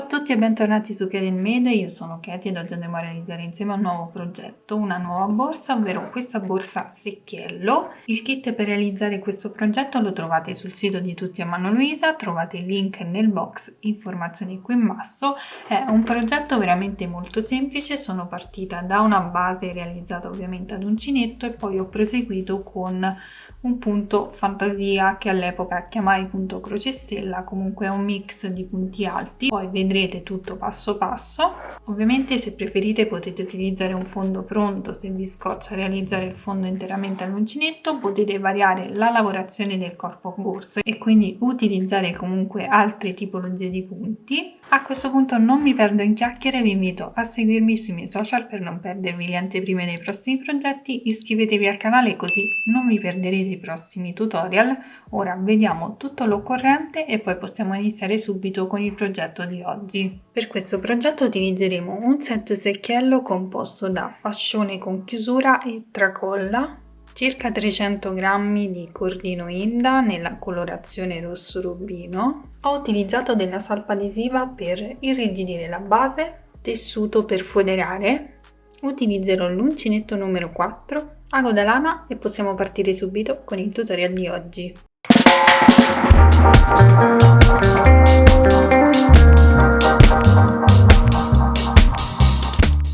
a tutti e bentornati su Katie Made, io sono Katie ed oggi andremo a realizzare insieme un nuovo progetto, una nuova borsa, ovvero questa borsa secchiello. Il kit per realizzare questo progetto lo trovate sul sito di Tutti a Mano Luisa, trovate il link nel box, informazioni qui in basso. È un progetto veramente molto semplice, sono partita da una base realizzata ovviamente ad uncinetto e poi ho proseguito con un punto fantasia che all'epoca chiamai punto croce stella, comunque è un mix di punti alti, poi vedrete tutto passo passo. Ovviamente se preferite potete utilizzare un fondo pronto, se vi scoccia realizzare il fondo interamente all'uncinetto potete variare la lavorazione del corpo borsa e quindi utilizzare comunque altre tipologie di punti. A questo punto non mi perdo in chiacchiere, vi invito a seguirmi sui miei social per non perdervi le anteprime dei prossimi progetti, iscrivetevi al canale così non vi perderete i prossimi tutorial. Ora vediamo tutto l'occorrente e poi possiamo iniziare subito con il progetto di oggi. Per questo progetto utilizzeremo un set secchiello composto da fascione con chiusura e tracolla, circa 300 g di cordino Inda nella colorazione rosso rubino. Ho utilizzato della salpa adesiva per irrigidire la base, tessuto per foderare. Utilizzerò l'uncinetto numero 4, ago da lana e possiamo partire subito con il tutorial di oggi.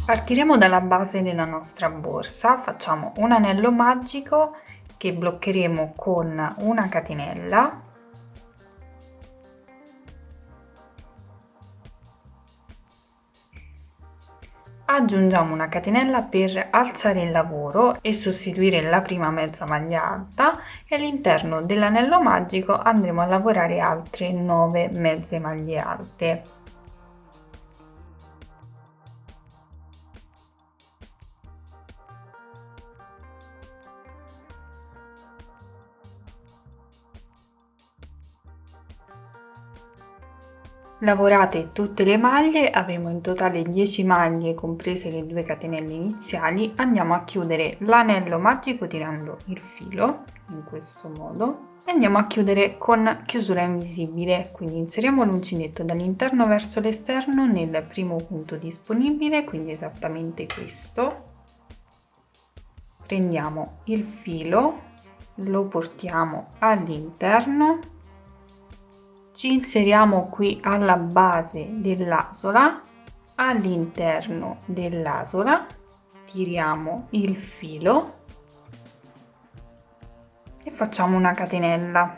Partiremo dalla base della nostra borsa, facciamo un anello magico che bloccheremo con una catenella. Aggiungiamo una catenella per alzare il lavoro e sostituire la prima mezza maglia alta e all'interno dell'anello magico andremo a lavorare altre 9 mezze maglie alte. Lavorate tutte le maglie, avremo in totale 10 maglie comprese le 2 catenelle iniziali. Andiamo a chiudere l'anello magico tirando il filo in questo modo e andiamo a chiudere con chiusura invisibile, quindi inseriamo l'uncinetto dall'interno verso l'esterno nel primo punto disponibile, quindi esattamente questo. Prendiamo il filo, lo portiamo all'interno. Ci inseriamo qui alla base dell'asola, all'interno dell'asola tiriamo il filo e facciamo una catenella.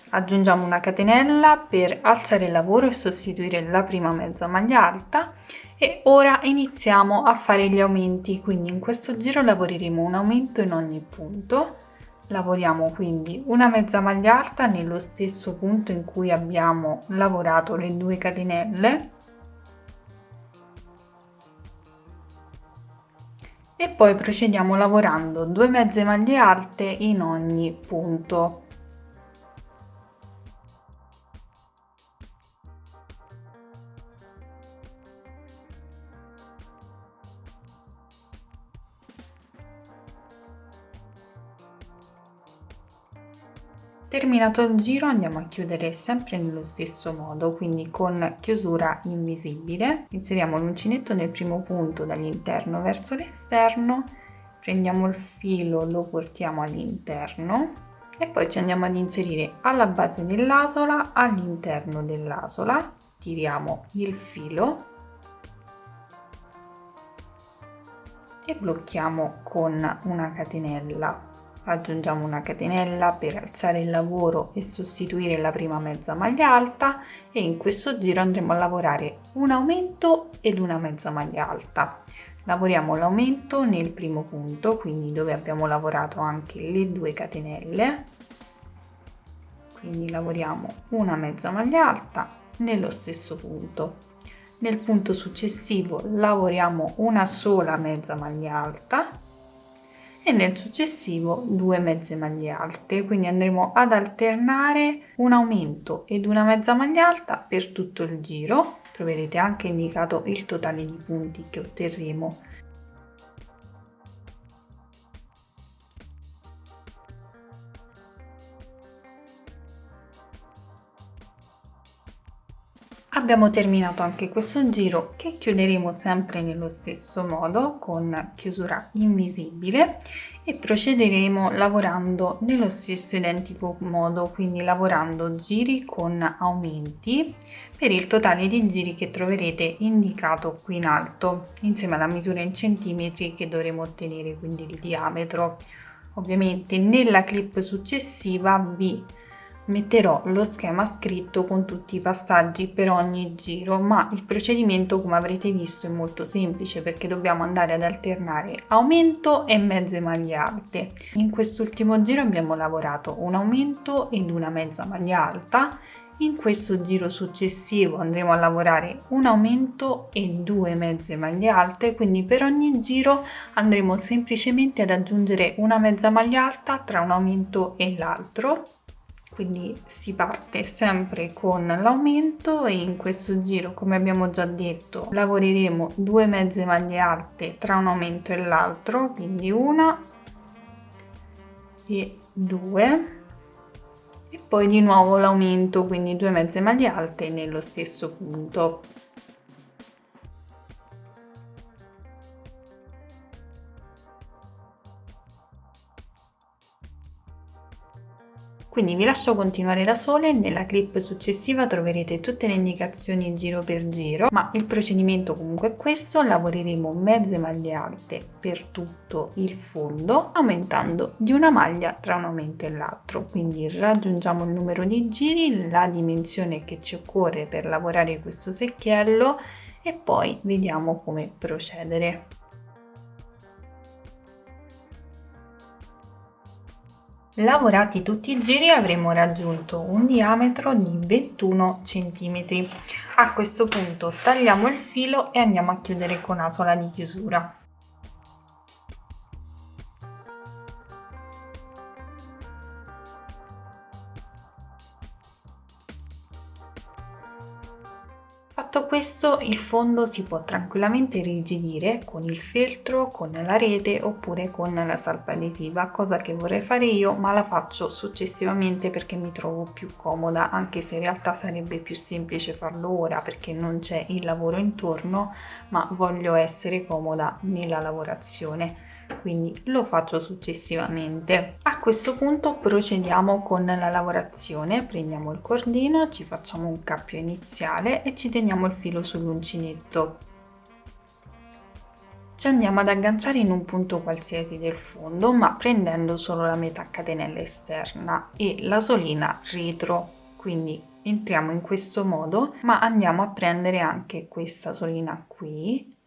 Aggiungiamo una catenella per alzare il lavoro e sostituire la prima mezza maglia alta e ora iniziamo a fare gli aumenti, quindi in questo giro lavoreremo un aumento in ogni punto. Lavoriamo quindi una mezza maglia alta nello stesso punto in cui abbiamo lavorato le 2 catenelle e poi procediamo lavorando 2 mezze maglie alte in ogni punto. Terminato il giro andiamo a chiudere sempre nello stesso modo, quindi con chiusura invisibile. Inseriamo l'uncinetto nel primo punto dall'interno verso l'esterno, prendiamo il filo, lo portiamo all'interno e poi ci andiamo ad inserire alla base dell'asola, all'interno dell'asola, tiriamo il filo e blocchiamo con una catenella. Aggiungiamo una catenella per alzare il lavoro e sostituire la prima mezza maglia alta e in questo giro andremo a lavorare un aumento ed una mezza maglia alta. Lavoriamo l'aumento nel primo punto, quindi dove abbiamo lavorato anche le 2 catenelle, quindi lavoriamo una mezza maglia alta nello stesso punto. Nel punto successivo lavoriamo una sola mezza maglia alta e nel successivo 2 mezze maglie alte, quindi andremo ad alternare un aumento ed una mezza maglia alta per tutto il giro. Troverete anche indicato il totale di punti che otterremo. Abbiamo terminato anche questo giro che chiuderemo sempre nello stesso modo con chiusura invisibile e procederemo lavorando nello stesso identico modo, quindi lavorando giri con aumenti per il totale di giri che troverete indicato qui in alto insieme alla misura in centimetri che dovremo ottenere, quindi il diametro. Ovviamente nella clip successiva vi metterò lo schema scritto con tutti i passaggi per ogni giro, ma il procedimento, come avrete visto, è molto semplice perché dobbiamo andare ad alternare aumento e mezze maglie alte. In quest'ultimo giro abbiamo lavorato un aumento ed una mezza maglia alta. In questo giro successivo andremo a lavorare un aumento e 2 mezze maglie alte, quindi per ogni giro andremo semplicemente ad aggiungere una mezza maglia alta tra un aumento e l'altro. Quindi si parte sempre con l'aumento e in questo giro, come abbiamo già detto, lavoreremo 2 mezze maglie alte tra un aumento e l'altro, quindi una e 2, e poi di nuovo l'aumento, quindi 2 mezze maglie alte nello stesso punto. Quindi vi lascio continuare da sole, nella clip successiva troverete tutte le indicazioni giro per giro, ma il procedimento comunque è questo: lavoreremo mezze maglie alte per tutto il fondo, aumentando di una maglia tra un aumento e l'altro. Quindi raggiungiamo il numero di giri, la dimensione che ci occorre per lavorare questo secchiello e poi vediamo come procedere. Lavorati tutti i giri avremo raggiunto un diametro di 21 cm. A questo punto tagliamo il filo e andiamo a chiudere con asola di chiusura. Fatto questo, il fondo si può tranquillamente irrigidire con il feltro, con la rete oppure con la salpa adesiva, cosa che vorrei fare io, ma la faccio successivamente perché mi trovo più comoda, anche se in realtà sarebbe più semplice farlo ora perché non c'è il lavoro intorno, ma voglio essere comoda nella lavorazione, quindi lo faccio successivamente. A questo punto procediamo con la lavorazione. Prendiamo il cordino, ci facciamo un cappio iniziale e ci teniamo il filo sull'uncinetto. Ci andiamo ad agganciare in un punto qualsiasi del fondo, ma prendendo solo la metà catenella esterna e la solina retro, quindi entriamo in questo modo, ma andiamo a prendere anche questa solina qui.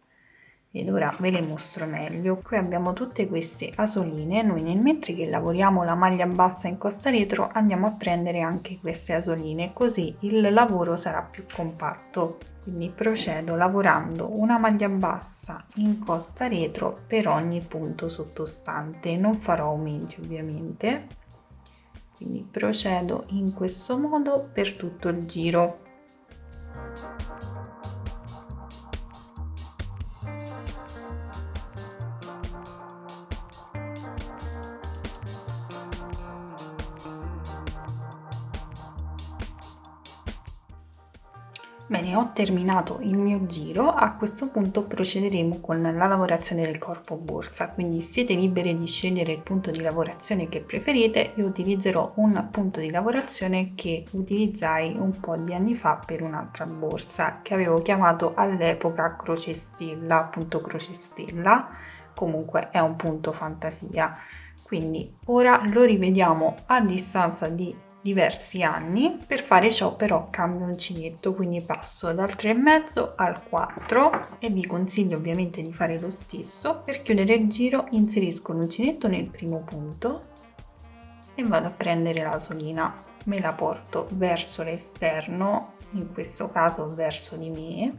Ed ora ve le mostro meglio. Qui abbiamo tutte queste asoline, noi mentre che lavoriamo la maglia bassa in costa retro andiamo a prendere anche queste asoline, così il lavoro sarà più compatto. Quindi procedo lavorando una maglia bassa in costa retro per ogni punto sottostante, non farò aumenti ovviamente, quindi procedo in questo modo per tutto il giro. Bene, ho terminato il mio giro. A questo punto procederemo con la lavorazione del corpo borsa, quindi siete liberi di scegliere il punto di lavorazione che preferite. Io utilizzerò un punto di lavorazione che utilizzai un po' di anni fa per un'altra borsa che avevo chiamato all'epoca croce stella, punto croce stella, comunque è un punto fantasia. Quindi ora lo rivediamo a distanza di diversi anni. Per fare ciò però cambio uncinetto, quindi passo dal 3,5 al 4 e vi consiglio ovviamente di fare lo stesso. Per chiudere il giro inserisco l'uncinetto nel primo punto e vado a prendere la solina, me la porto verso l'esterno, in questo caso verso di me,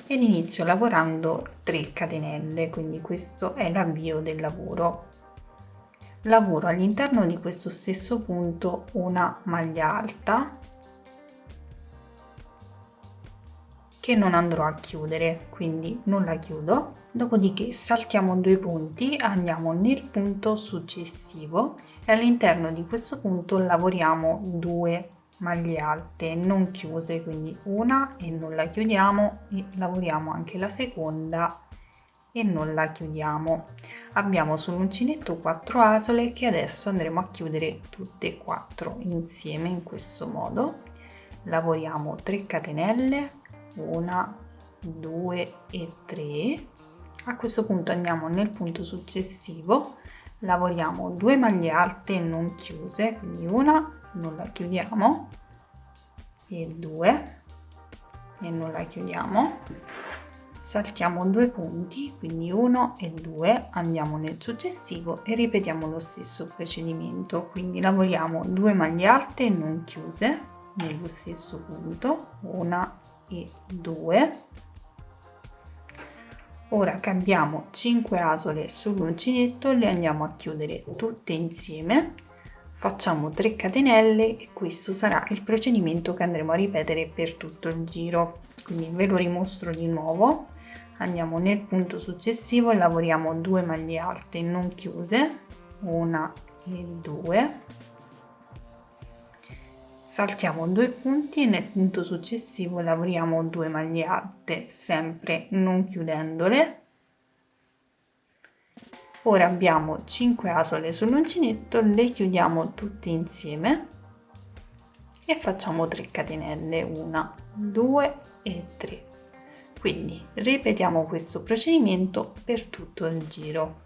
ed inizio lavorando 3 catenelle, quindi questo è l'avvio del lavoro. Lavoro all'interno di questo stesso punto una maglia alta che non andrò a chiudere, quindi non la chiudo. Dopodiché saltiamo 2 punti, andiamo nel punto successivo e all'interno di questo punto lavoriamo 2 maglie alte non chiuse, quindi una e non la chiudiamo, e lavoriamo anche la seconda e non la chiudiamo. Abbiamo sull'uncinetto 4 asole che adesso andremo a chiudere tutte e 4 insieme in questo modo. Lavoriamo 3 catenelle, 1, 2 e 3. A questo punto andiamo nel punto successivo, lavoriamo 2 maglie alte non chiuse, quindi una non la chiudiamo e 2 e non la chiudiamo. Saltiamo 2 punti, quindi 1 e 2, andiamo nel successivo e ripetiamo lo stesso procedimento, quindi lavoriamo 2 maglie alte non chiuse nello stesso punto, 1 e 2. Ora cambiamo 5 asole sull'uncinetto, le andiamo a chiudere tutte insieme, facciamo 3 catenelle e questo sarà il procedimento che andremo a ripetere per tutto il giro. Quindi ve lo rimostro di nuovo. Andiamo nel punto successivo e lavoriamo 2 maglie alte non chiuse, 1 e 2. Saltiamo 2 punti e nel punto successivo lavoriamo 2 maglie alte, sempre non chiudendole. Ora abbiamo 5 asole sull'uncinetto, le chiudiamo tutte insieme e facciamo 3 catenelle, 1, 2 e 3. Quindi ripetiamo questo procedimento per tutto il giro.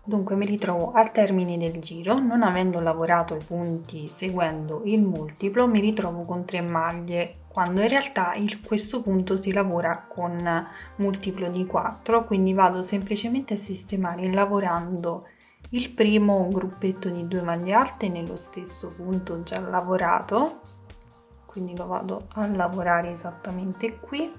Dunque mi ritrovo al termine del giro, non avendo lavorato i punti seguendo il multiplo, mi ritrovo con 3 maglie, quando in realtà questo punto si lavora con multiplo di 4, quindi vado semplicemente a sistemare lavorando il primo gruppetto di 2 maglie alte nello stesso punto già lavorato, quindi lo vado a lavorare esattamente qui.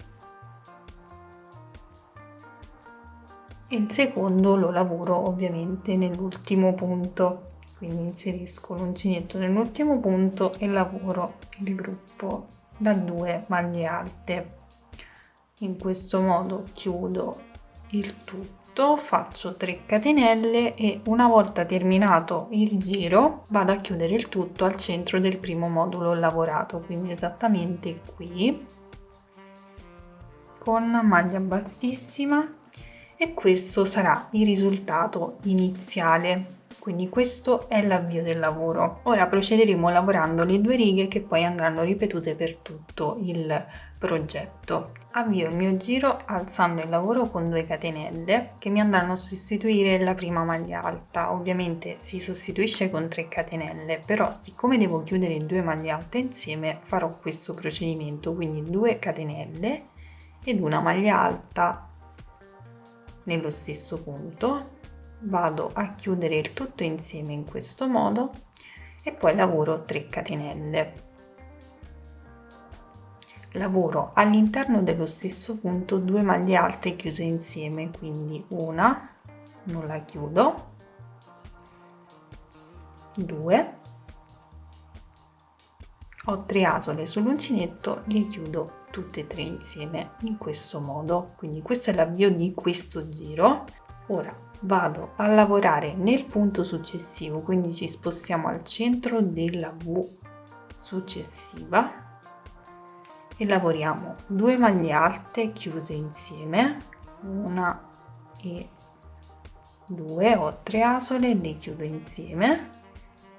E il secondo lo lavoro ovviamente nell'ultimo punto, quindi inserisco l'uncinetto nell'ultimo punto e lavoro il gruppo da 2 maglie alte. In questo modo chiudo il tutto, faccio 3 catenelle e una volta terminato il giro vado a chiudere il tutto al centro del primo modulo lavorato, quindi esattamente qui, con maglia bassissima. E questo sarà il risultato iniziale, quindi questo è l'avvio del lavoro. Ora procederemo lavorando le 2 righe che poi andranno ripetute per tutto il progetto. Avvio il mio giro alzando il lavoro con 2 catenelle che mi andranno a sostituire la prima maglia alta. Ovviamente si sostituisce con 3 catenelle, però siccome devo chiudere 2 maglie alte insieme farò questo procedimento, quindi 2 catenelle ed una maglia alta nello stesso punto, vado a chiudere il tutto insieme in questo modo e poi lavoro 3 catenelle. Lavoro all'interno dello stesso punto 2 maglie alte chiuse insieme, quindi una, non la chiudo, 2, ho 3 asole sull'uncinetto, li chiudo tutte e 3 insieme in questo modo, quindi questo è l'avvio di questo giro. Ora vado a lavorare nel punto successivo, quindi ci spostiamo al centro della V successiva e lavoriamo 2 maglie alte chiuse insieme, una e 2, ho 3 asole, le chiudo insieme,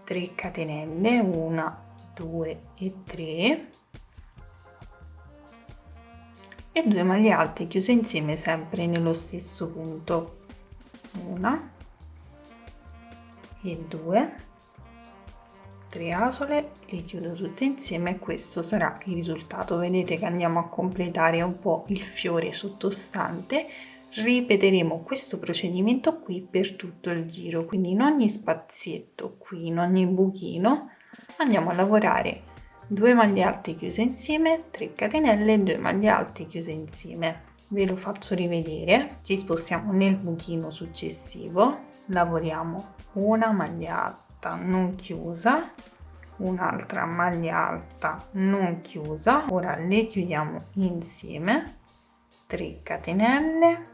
3 catenelle, 1, 2 e 3 e 2 maglie alte chiuse insieme sempre nello stesso punto, una e 2, 3 asole, le chiudo tutte insieme e questo sarà il risultato. Vedete che andiamo a completare un po' il fiore sottostante. Ripeteremo questo procedimento qui per tutto il giro, quindi in ogni spazietto qui, in ogni buchino andiamo a lavorare 2 maglie alte chiuse insieme, 3 catenelle e 2 maglie alte chiuse insieme. Ve lo faccio rivedere. Ci spostiamo nel buchino successivo, lavoriamo una maglia alta non chiusa, un'altra maglia alta non chiusa. Ora le chiudiamo insieme, 3 catenelle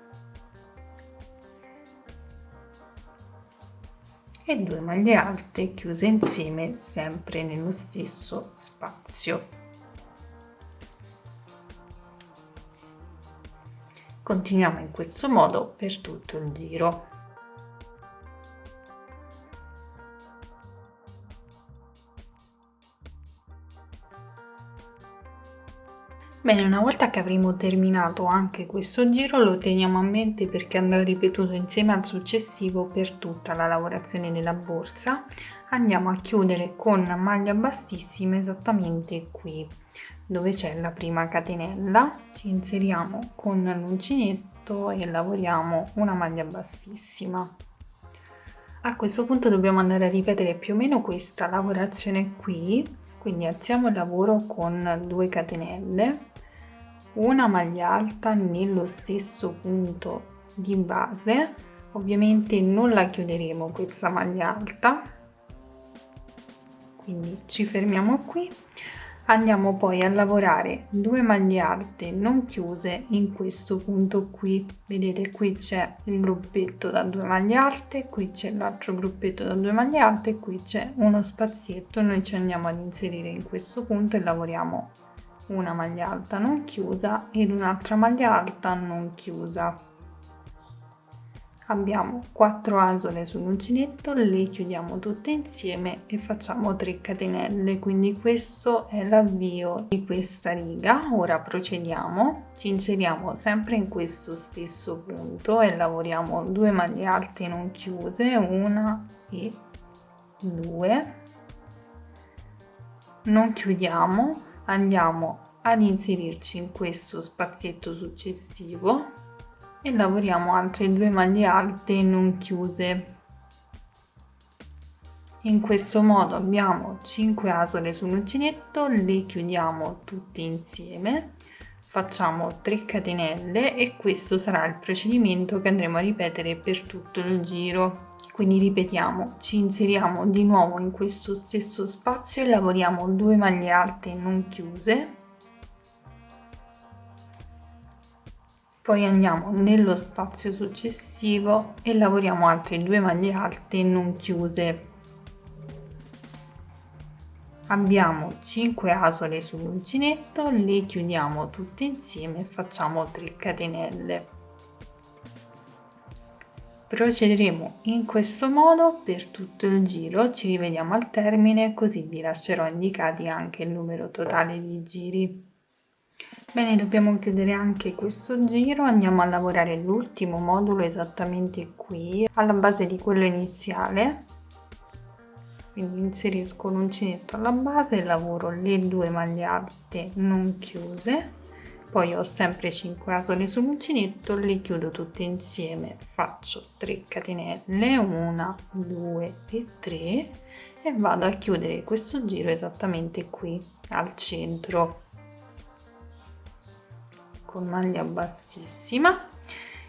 e 2 maglie alte chiuse insieme sempre nello stesso spazio. Continuiamo in questo modo per tutto il giro. Bene, una volta che avremo terminato anche questo giro lo teniamo a mente perché andrà ripetuto insieme al successivo per tutta la lavorazione della borsa. Andiamo a chiudere con maglia bassissima esattamente qui dove c'è la prima catenella, ci inseriamo con l'uncinetto e lavoriamo una maglia bassissima. A questo punto dobbiamo andare a ripetere più o meno questa lavorazione qui, quindi alziamo il lavoro con 2 catenelle, una maglia alta nello stesso punto di base. Ovviamente non la chiuderemo questa maglia alta, quindi ci fermiamo qui. Andiamo poi a lavorare 2 maglie alte non chiuse in questo punto qui. Vedete, qui c'è il gruppetto da 2 maglie alte, qui c'è l'altro gruppetto da 2 maglie alte, qui c'è uno spazietto. Noi ci andiamo ad inserire in questo punto e lavoriamo una maglia alta non chiusa ed un'altra maglia alta non chiusa. Abbiamo 4 asole sull'uncinetto, le chiudiamo tutte insieme e facciamo 3 catenelle, quindi questo è l'avvio di questa riga. Ora procediamo, ci inseriamo sempre in questo stesso punto e lavoriamo 2 maglie alte non chiuse, 1 e 2, non chiudiamo, andiamo ad inserirci in questo spazietto successivo e lavoriamo altre 2 maglie alte non chiuse. In questo modo abbiamo 5 asole sull'uncinetto, le chiudiamo tutte insieme, facciamo 3 catenelle e questo sarà il procedimento che andremo a ripetere per tutto il giro. Quindi ripetiamo, ci inseriamo di nuovo in questo stesso spazio e lavoriamo 2 maglie alte non chiuse, poi andiamo nello spazio successivo e lavoriamo altre 2 maglie alte non chiuse. Abbiamo 5 asole sull'uncinetto, le chiudiamo tutte insieme e facciamo 3 catenelle. Procederemo in questo modo per tutto il giro, ci rivediamo al termine così vi lascerò indicati anche il numero totale di giri. Bene, dobbiamo chiudere anche questo giro, andiamo a lavorare l'ultimo modulo esattamente qui, alla base di quello iniziale. Quindi inserisco l'uncinetto alla base, lavoro le 2 maglie alte non chiuse, poi ho sempre 5 asole sull'uncinetto, le chiudo tutte insieme, faccio 3 catenelle, 1, 2 e 3 e vado a chiudere questo giro esattamente qui al centro con maglia bassissima.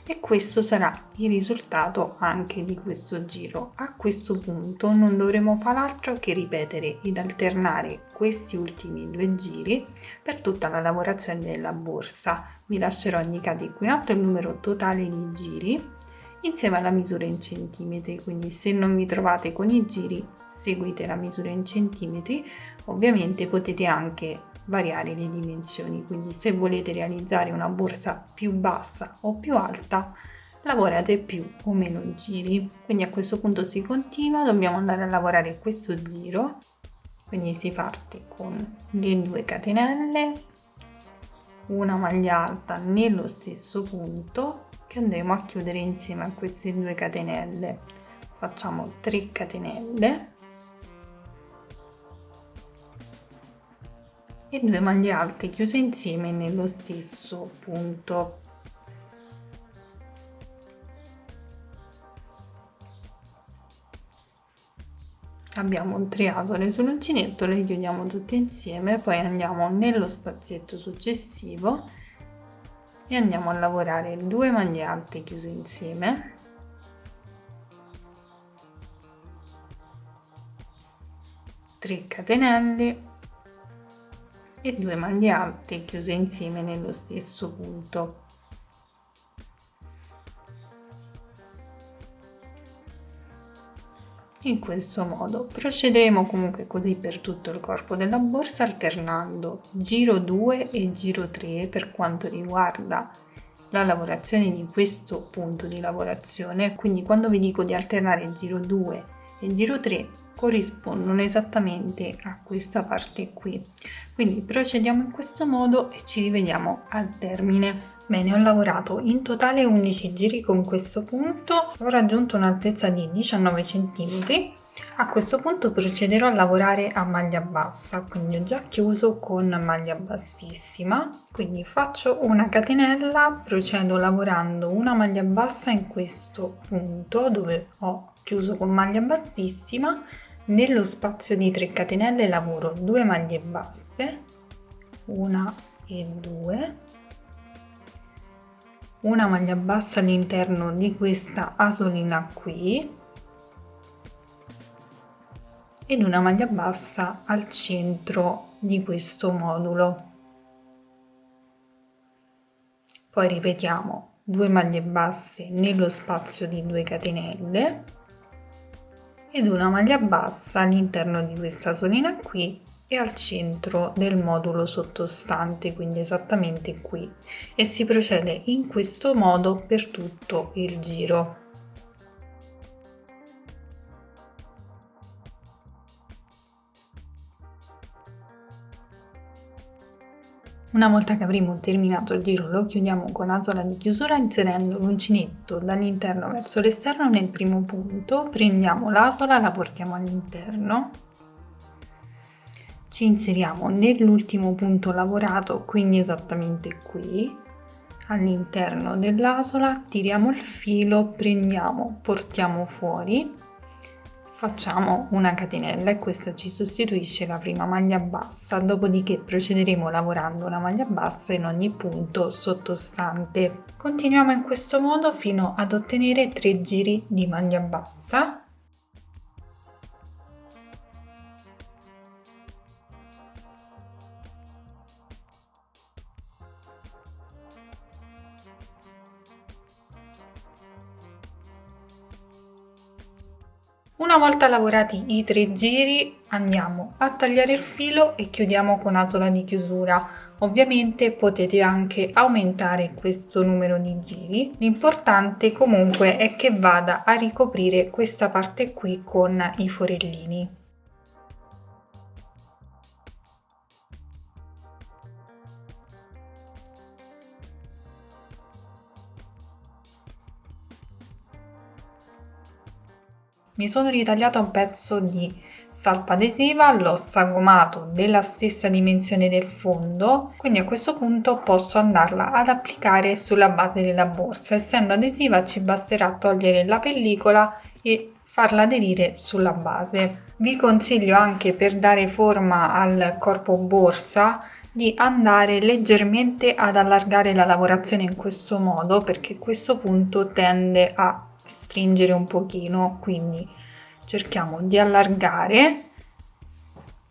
E questo sarà il risultato anche di questo giro. A questo punto non dovremo fare altro che ripetere ed alternare questi ultimi 2 giri per tutta la lavorazione della borsa. Vi lascerò indicati qui in alto il numero totale di giri insieme alla misura in centimetri, quindi se non vi trovate con i giri seguite la misura in centimetri. Ovviamente potete anche variare le dimensioni, quindi se volete realizzare una borsa più bassa o più alta lavorate più o meno giri. Quindi a questo punto si continua, dobbiamo andare a lavorare questo giro, quindi si parte con le 2 catenelle, una maglia alta nello stesso punto che andremo a chiudere insieme a queste 2 catenelle, facciamo 3 catenelle e 2 maglie alte chiuse insieme nello stesso punto. Abbiamo 3 asole sull'uncinetto, le chiudiamo tutte insieme, poi andiamo nello spazietto successivo e andiamo a lavorare 2 maglie alte chiuse insieme, 3 catenelle e 2 maglie alte chiuse insieme nello stesso punto. In questo modo procederemo comunque così per tutto il corpo della borsa, alternando giro 2 e giro 3 per quanto riguarda la lavorazione di questo punto di lavorazione. Quindi quando vi dico di alternare giro 2 e giro 3 corrispondono esattamente a questa parte qui. Quindi procediamo in questo modo e ci rivediamo al termine. Bene, ho lavorato in totale 11 giri con questo punto, ho raggiunto un'altezza di 19 cm. A questo punto procederò a lavorare a maglia bassa, quindi ho già chiuso con maglia bassissima, quindi faccio una catenella, procedo lavorando una maglia bassa in questo punto dove ho chiuso con maglia bassissima. Nello spazio di 3 catenelle lavoro 2 maglie basse, 1 e 2, una maglia bassa all'interno di questa asolina qui ed una maglia bassa al centro di questo modulo. Poi ripetiamo 2 maglie basse nello spazio di 2 catenelle ed una maglia bassa all'interno di questa asolina qui e al centro del modulo sottostante, quindi esattamente qui, e si procede in questo modo per tutto il giro. Una volta che avremo terminato il giro lo chiudiamo con asola di chiusura inserendo l'uncinetto dall'interno verso l'esterno nel primo punto, prendiamo l'asola, la portiamo all'interno, ci inseriamo nell'ultimo punto lavorato, quindi esattamente qui, all'interno dell'asola, tiriamo il filo, prendiamo, portiamo fuori, facciamo una catenella e questo ci sostituisce la prima maglia bassa, dopodiché procederemo lavorando una maglia bassa in ogni punto sottostante. Continuiamo in questo modo fino ad ottenere 3 giri di maglia bassa. Una volta lavorati i 3 giri andiamo a tagliare il filo e chiudiamo con asola di chiusura. Ovviamente potete anche aumentare questo numero di giri, l'importante comunque è che vada a ricoprire questa parte qui con i forellini. Mi sono ritagliata un pezzo di salpa adesiva, l'ho sagomato della stessa dimensione del fondo, quindi a questo punto posso andarla ad applicare sulla base della borsa. Essendo adesiva ci basterà togliere la pellicola e farla aderire sulla base. Vi consiglio anche, per dare forma al corpo borsa, di andare leggermente ad allargare la lavorazione in questo modo, perché questo punto tende a stringere un pochino, quindi cerchiamo di allargare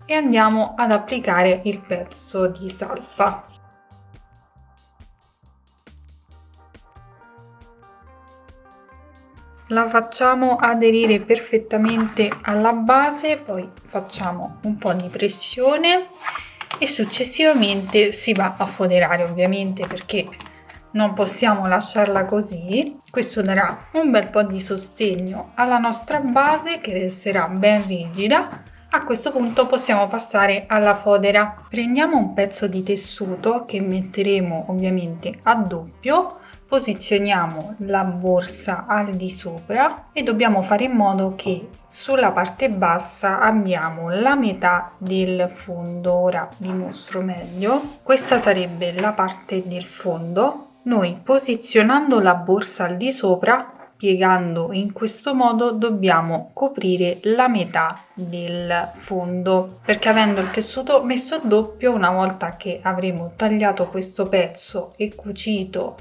e andiamo ad applicare il pezzo di salpa. La facciamo aderire perfettamente alla base, poi facciamo un po' di pressione e successivamente si va a foderare, ovviamente, perché non possiamo lasciarla così. Questo darà un bel po' di sostegno alla nostra base, che resterà ben rigida. A questo punto possiamo passare alla fodera. Prendiamo un pezzo di tessuto che metteremo ovviamente a doppio, posizioniamo la borsa al di sopra e dobbiamo fare in modo che sulla parte bassa abbiamo la metà del fondo. Ora vi mostro meglio. Questa sarebbe la parte del fondo. Noi, posizionando la borsa al di sopra, piegando in questo modo, dobbiamo coprire la metà del fondo, perché avendo il tessuto messo a doppio, una volta che avremo tagliato questo pezzo e cucito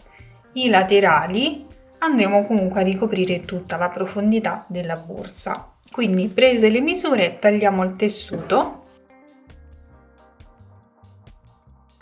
i laterali, andremo comunque a ricoprire tutta la profondità della borsa. Quindi prese le misure, tagliamo il tessuto,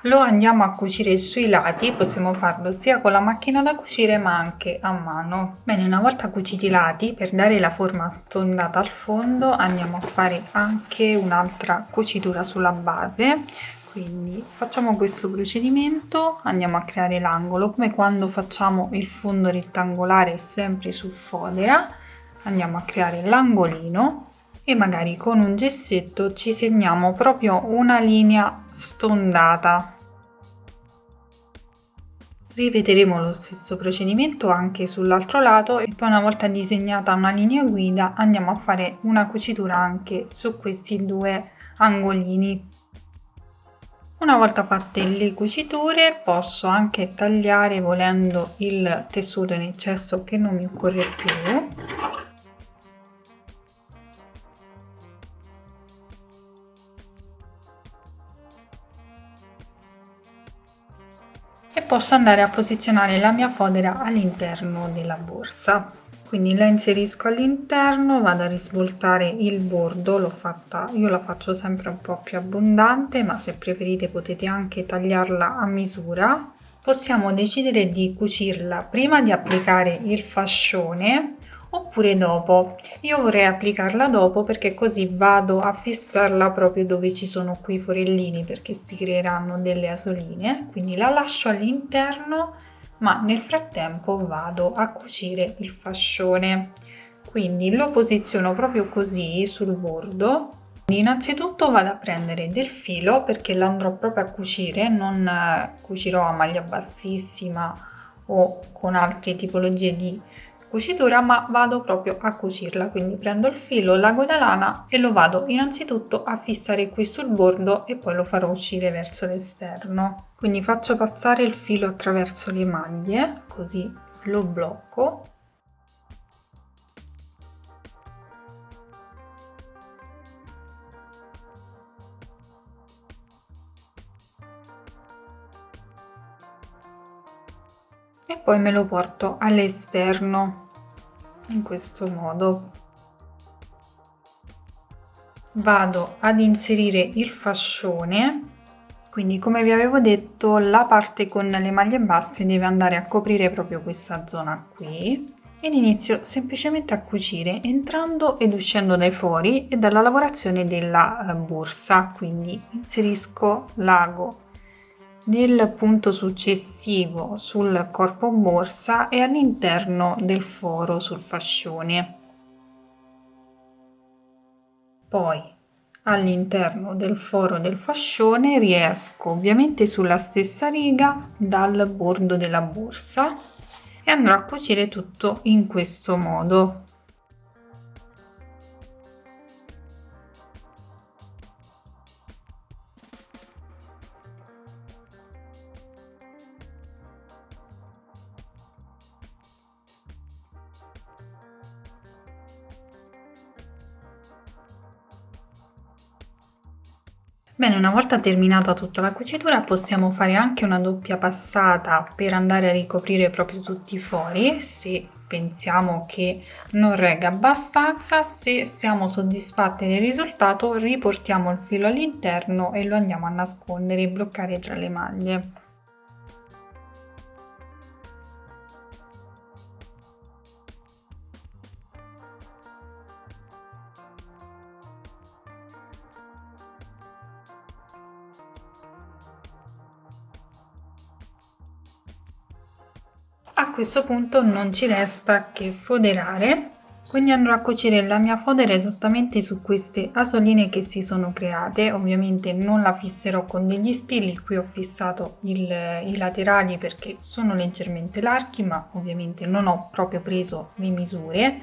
lo andiamo a cucire sui lati, possiamo farlo sia con la macchina da cucire ma anche a mano. Bene, una volta cuciti i lati, per dare la forma stondata al fondo andiamo a fare anche un'altra cucitura sulla base. Quindi facciamo questo procedimento, andiamo a creare l'angolo come quando facciamo il fondo rettangolare sempre su fodera. Andiamo a creare l'angolino e magari con un gessetto ci segniamo proprio una linea stondata. Ripeteremo lo stesso procedimento anche sull'altro lato e poi una volta disegnata una linea guida andiamo a fare una cucitura anche su questi due angolini. Una volta fatte le cuciture posso anche tagliare volendo il tessuto in eccesso che non mi occorre più. E posso andare a posizionare la mia fodera all'interno della borsa. Quindi la inserisco all'interno, vado a risvoltare il bordo, io la faccio sempre un po' più abbondante, ma se preferite potete anche tagliarla a misura. Possiamo decidere di cucirla prima di applicare il fascione oppure dopo. Io vorrei applicarla dopo perché così vado a fissarla proprio dove ci sono qui i forellini, perché si creeranno delle asoline, quindi la lascio all'interno ma nel frattempo vado a cucire il fascione. Quindi lo posiziono proprio così sul bordo. Innanzitutto vado a prendere del filo perché lo andrò proprio a cucire, non cucirò a maglia bassissima o con altre tipologie di cucitura, ma vado proprio a cucirla. Quindi prendo il filo, l'ago da lana e lo vado innanzitutto a fissare qui sul bordo e poi lo farò uscire verso l'esterno. Quindi faccio passare il filo attraverso le maglie, così lo blocco. E poi me lo porto all'esterno in questo modo. Vado ad inserire il fascione, quindi come vi avevo detto la parte con le maglie basse deve andare a coprire proprio questa zona qui ed inizio semplicemente a cucire entrando ed uscendo dai fori e dalla lavorazione della borsa. Quindi inserisco l'ago nel punto successivo sul corpo borsa e all'interno del foro sul fascione. Poi all'interno del foro del fascione riesco ovviamente sulla stessa riga dal bordo della borsa e andrò a cucire tutto in questo modo. Bene, una volta terminata tutta la cucitura possiamo fare anche una doppia passata per andare a ricoprire proprio tutti i fori se pensiamo che non regga abbastanza. Se siamo soddisfatti del risultato riportiamo il filo all'interno e lo andiamo a nascondere e bloccare tra le maglie. A questo punto non ci resta che foderare, quindi andrò a cucire la mia fodera esattamente su queste asoline che si sono create. Ovviamente non la fisserò con degli spilli, qui ho fissato i laterali perché sono leggermente larghi, ma ovviamente non ho proprio preso le misure,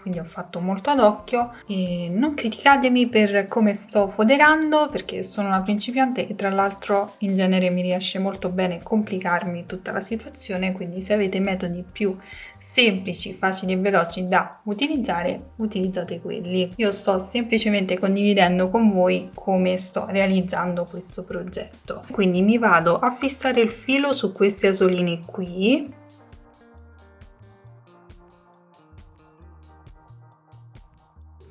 quindi ho fatto molto ad occhio. E non criticatemi per come sto foderando perché sono una principiante e tra l'altro in genere mi riesce molto bene complicarmi tutta la situazione, quindi se avete metodi più semplici, facili e veloci da utilizzare, utilizzate quelli. Io sto semplicemente condividendo con voi come sto realizzando questo progetto. Quindi mi vado a fissare il filo su queste asoline qui.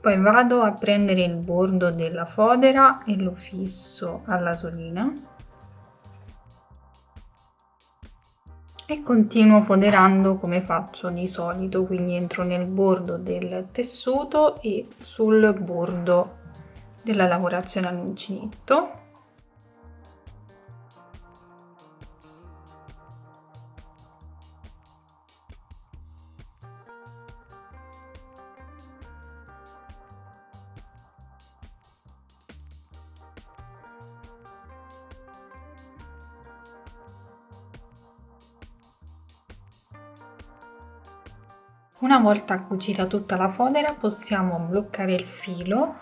Poi vado a prendere il bordo della fodera e lo fisso alla solina e continuo foderando come faccio di solito, quindi entro nel bordo del tessuto e sul bordo della lavorazione all'uncinetto. Una volta cucita tutta la fodera possiamo bloccare il filo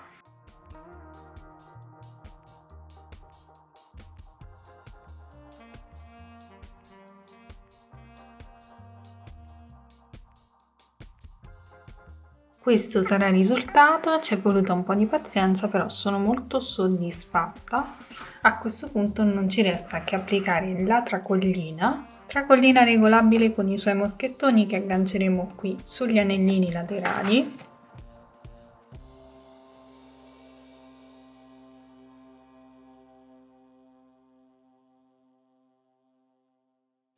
Questo sarà il risultato, ci è voluta un po' di pazienza, però sono molto soddisfatta. A questo punto non ci resta che applicare la tracollina regolabile con i suoi moschettoni che agganceremo qui sugli anellini laterali.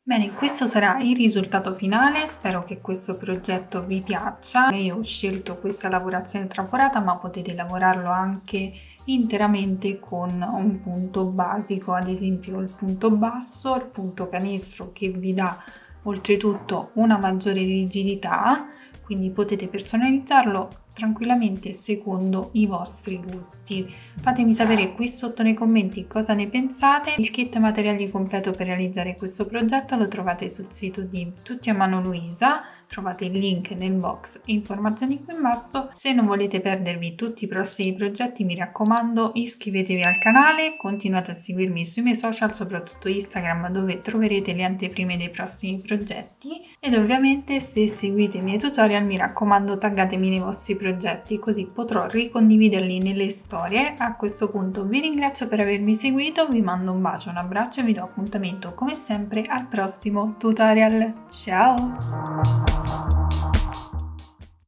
Bene, questo sarà il risultato finale, spero che questo progetto vi piaccia. Io ho scelto questa lavorazione traforata, ma potete lavorarlo anche interamente con un punto basico, ad esempio il punto basso, il punto canestro che vi dà oltretutto una maggiore rigidità, quindi potete personalizzarlo tranquillamente secondo i vostri gusti. Fatemi sapere qui sotto nei commenti cosa ne pensate. Il kit materiali completo per realizzare questo progetto lo trovate sul sito di Tutti a Mano Luisa, trovate il link nel box informazioni qui in basso. Se non volete perdervi tutti i prossimi progetti, mi raccomando, iscrivetevi al canale, continuate a seguirmi sui miei social, soprattutto Instagram, dove troverete le anteprime dei prossimi progetti, ed ovviamente se seguite i miei tutorial mi raccomando taggatemi nei vostri progetti, così potrò ricondividerli nelle storie. A questo punto vi ringrazio per avermi seguito, vi mando un bacio, un abbraccio e vi do appuntamento come sempre al prossimo tutorial. Ciao!